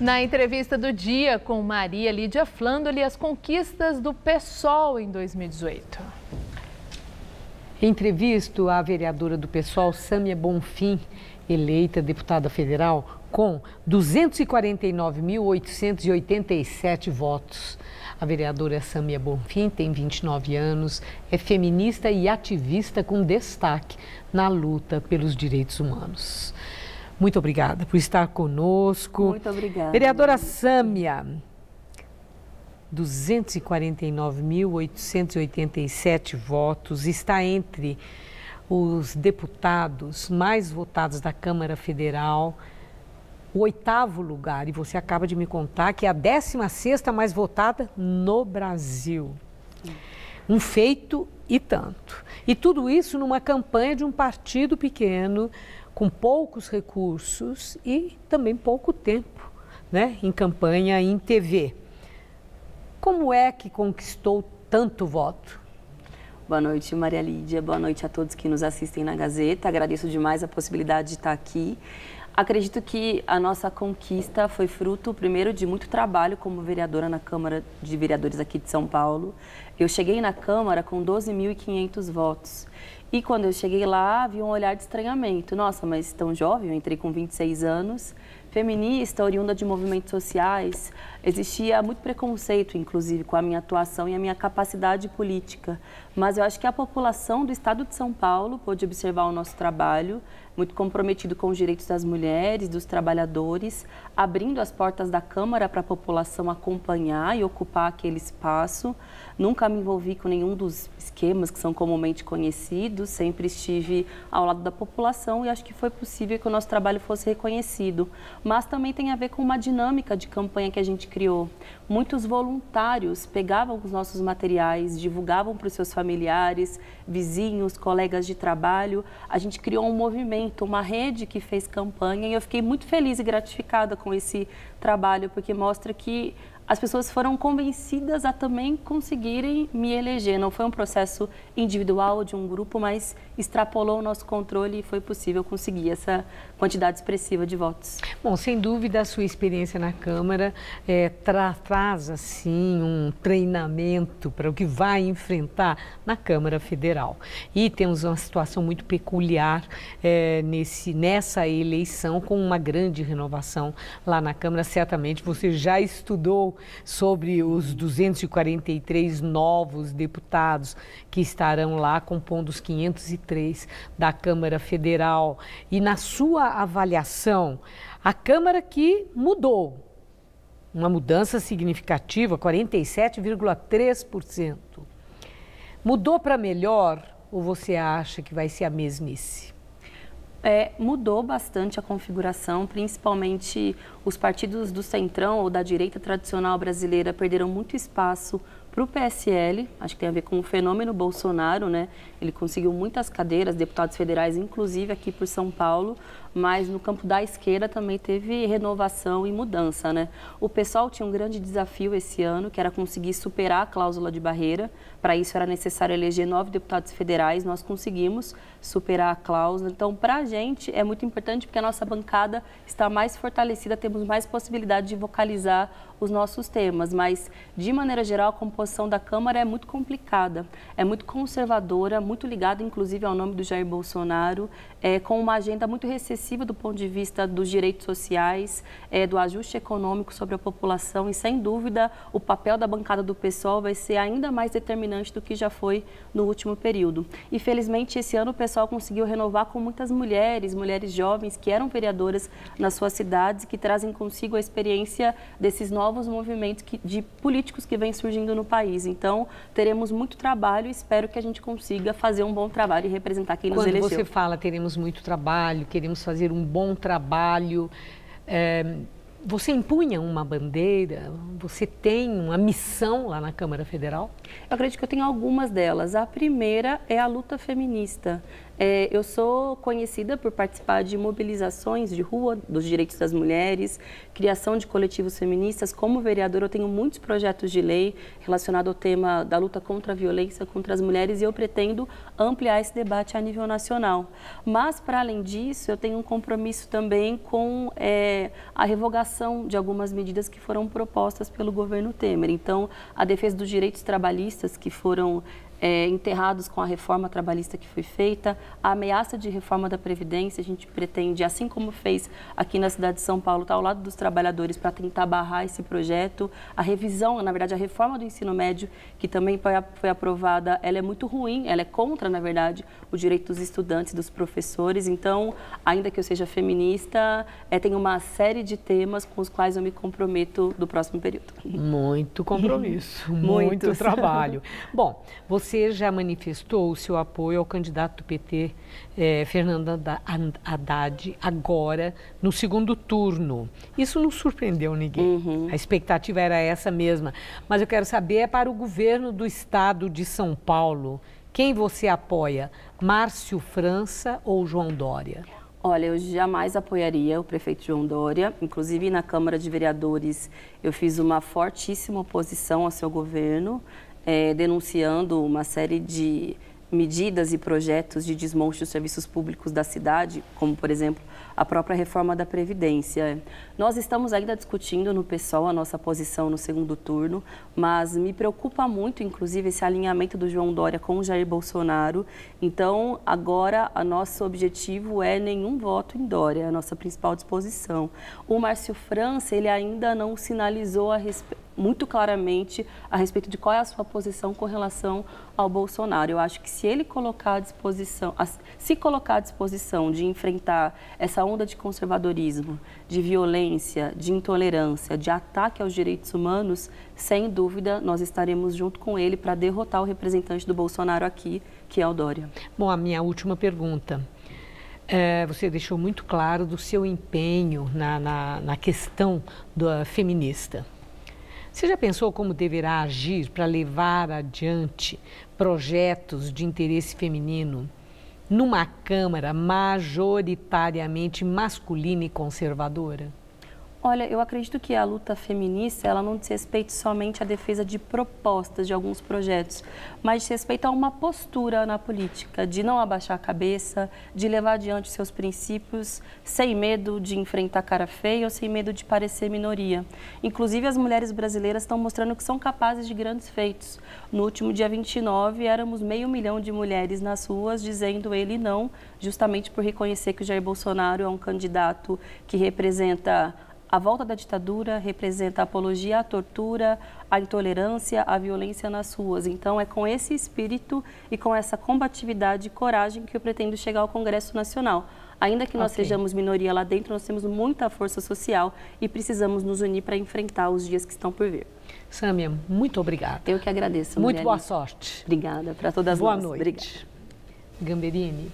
Na entrevista do dia com Maria Lídia Flandoli, as conquistas do PSOL em 2018. Entrevisto a vereadora do PSOL, Sâmia Bonfim, eleita deputada federal, com 249.887 votos. A vereadora Sâmia Bonfim tem 29 anos, é feminista e ativista com destaque na luta pelos direitos humanos. Muito obrigada por estar conosco. Muito obrigada. Vereadora Sâmia, 249.887 votos, está entre os deputados mais votados da Câmara Federal, o 8º lugar, e você acaba de me contar que é a 16ª mais votada no Brasil. Um feito e tanto. E tudo isso numa campanha de um partido pequeno, com poucos recursos e também pouco tempo, né, em campanha e em TV. Como é que conquistou tanto voto? Boa noite, Maria Lídia. Boa noite a todos que nos assistem na Gazeta. Agradeço demais a possibilidade de estar aqui. Acredito que a nossa conquista foi fruto, primeiro, de muito trabalho como vereadora na Câmara de Vereadores aqui de São Paulo. Eu cheguei na Câmara com 12.500 votos. E quando eu cheguei lá, havia um olhar de estranhamento. Nossa, mas tão jovem, eu entrei com 26 anos, feminista, oriunda de movimentos sociais. Existia muito preconceito, inclusive, com a minha atuação e a minha capacidade política. Mas eu acho que a população do estado de São Paulo pôde observar o nosso trabalho, muito comprometido com os direitos das mulheres, dos trabalhadores, abrindo as portas da Câmara para a população acompanhar e ocupar aquele espaço. Nunca me envolvi com nenhum dos esquemas que são comumente conhecidos, sempre estive ao lado da população e acho que foi possível que o nosso trabalho fosse reconhecido. Mas também tem a ver com uma dinâmica de campanha que a gente criou. Muitos voluntários pegavam os nossos materiais, divulgavam para os seus familiares, vizinhos, colegas de trabalho. A gente criou um movimento, uma rede que fez campanha e eu fiquei muito feliz e gratificada com esse trabalho, porque mostra que as pessoas foram convencidas a também conseguirem me eleger. Não foi um processo individual de um grupo, mas extrapolou o nosso controle e foi possível conseguir essa quantidade expressiva de votos. Bom, sem dúvida a sua experiência na Câmara traz assim um treinamento para o que vai enfrentar na Câmara Federal. E temos uma situação muito peculiar nessa eleição, com uma grande renovação lá na Câmara. Certamente você já estudou sobre os 243 novos deputados que estarão lá compondo os 503 da Câmara Federal. E na sua avaliação, a Câmara que mudou, uma mudança significativa, 47,3%. Mudou para melhor ou você acha que vai ser a mesmice? Mudou bastante a configuração, principalmente os partidos do centrão ou da direita tradicional brasileira perderam muito espaço para o PSL, acho que tem a ver com o fenômeno Bolsonaro, né? Ele conseguiu muitas cadeiras, deputados federais, inclusive aqui por São Paulo, mas no campo da esquerda também teve renovação e mudança, né? O PSOL tinha um grande desafio esse ano, que era conseguir superar a cláusula de barreira. Para isso era necessário eleger 9 deputados federais, nós conseguimos superar a cláusula. Então, para a gente é muito importante porque a nossa bancada está mais fortalecida, temos mais possibilidade de vocalizar os nossos temas, mas de maneira geral a composição da Câmara é muito complicada, é muito conservadora, muito ligada inclusive ao nome do Jair Bolsonaro, com uma agenda muito recessiva do ponto de vista dos direitos sociais, do ajuste econômico sobre a população e sem dúvida o papel da bancada do PSOL vai ser ainda mais determinante do que já foi no último período. E felizmente esse ano o PSOL conseguiu renovar com muitas mulheres jovens que eram vereadoras nas suas cidades e que trazem consigo a experiência desses novos movimentos de políticos que vêm surgindo no país. Então, teremos muito trabalho e espero que a gente consiga fazer um bom trabalho e representar quem nos elegeu. Quando você fala teremos muito trabalho, queremos fazer um bom trabalho, você empunha uma bandeira? Você tem uma missão lá na Câmara Federal? Eu acredito que eu tenho algumas delas. A primeira é a luta feminista. Eu sou conhecida por participar de mobilizações de rua dos direitos das mulheres, criação de coletivos feministas. Como vereadora, eu tenho muitos projetos de lei relacionados ao tema da luta contra a violência contra as mulheres e eu pretendo ampliar esse debate a nível nacional. Mas, para além disso, eu tenho um compromisso também com a revogação de algumas medidas que foram propostas pelo governo Temer. Então, a defesa dos direitos trabalhistas que foram enterrados com a reforma trabalhista que foi feita, a ameaça de reforma da Previdência, a gente pretende, assim como fez aqui na cidade de São Paulo, estar ao lado dos trabalhadores para tentar barrar esse projeto. A revisão, na verdade, a reforma do ensino médio, que também foi aprovada, ela é muito ruim, ela é contra, na verdade, o direito dos estudantes, dos professores. Então, ainda que eu seja feminista, tem uma série de temas com os quais eu me comprometo do próximo período. Muito compromisso, muito trabalho. Bom, você já manifestou o seu apoio ao candidato do PT, Fernando Haddad, agora no segundo turno. Isso não surpreendeu ninguém. A expectativa era essa mesma. Mas eu quero saber, para o governo do estado de São Paulo, quem você apoia? Márcio França ou João Dória? Olha, eu jamais apoiaria o prefeito João Dória. Inclusive, na Câmara de Vereadores, eu fiz uma fortíssima oposição ao seu governo, denunciando uma série de medidas e projetos de desmonte dos serviços públicos da cidade, como, por exemplo, a própria reforma da Previdência. Nós estamos ainda discutindo no PSOL a nossa posição no segundo turno, mas me preocupa muito, inclusive, esse alinhamento do João Dória com o Jair Bolsonaro. Então, agora, o nosso objetivo é nenhum voto em Dória, a nossa principal disposição. O Márcio França, ele ainda não sinalizou muito claramente a respeito de qual é a sua posição com relação ao Bolsonaro. Eu acho que se ele colocar à disposição de enfrentar essa onda de conservadorismo, de violência, de intolerância, de ataque aos direitos humanos, sem dúvida nós estaremos junto com ele para derrotar o representante do Bolsonaro aqui, que é o Dória. Bom, a minha última pergunta. Você deixou muito claro do seu empenho na questão feminista. Você já pensou como deverá agir para levar adiante projetos de interesse feminino numa Câmara majoritariamente masculina e conservadora? Olha, eu acredito que a luta feminista, ela não diz respeito somente à defesa de propostas de alguns projetos, mas diz respeito a uma postura na política, de não abaixar a cabeça, de levar adiante seus princípios, sem medo de enfrentar cara feia ou sem medo de parecer minoria. Inclusive, as mulheres brasileiras estão mostrando que são capazes de grandes feitos. No último dia 29, éramos 500 mil de mulheres nas ruas dizendo ele não, justamente por reconhecer que o Jair Bolsonaro é um candidato que representa a volta da ditadura, representa a apologia à tortura, à intolerância, à violência nas ruas. Então, é com esse espírito e com essa combatividade e coragem que eu pretendo chegar ao Congresso Nacional. Ainda que nós sejamos minoria lá dentro, nós temos muita força social e precisamos nos unir para enfrentar os dias que estão por vir. Sâmia, muito obrigada. Eu que agradeço. Muito boa sorte. Obrigada para todas nós. Boa noite. Obrigada. Gamberini.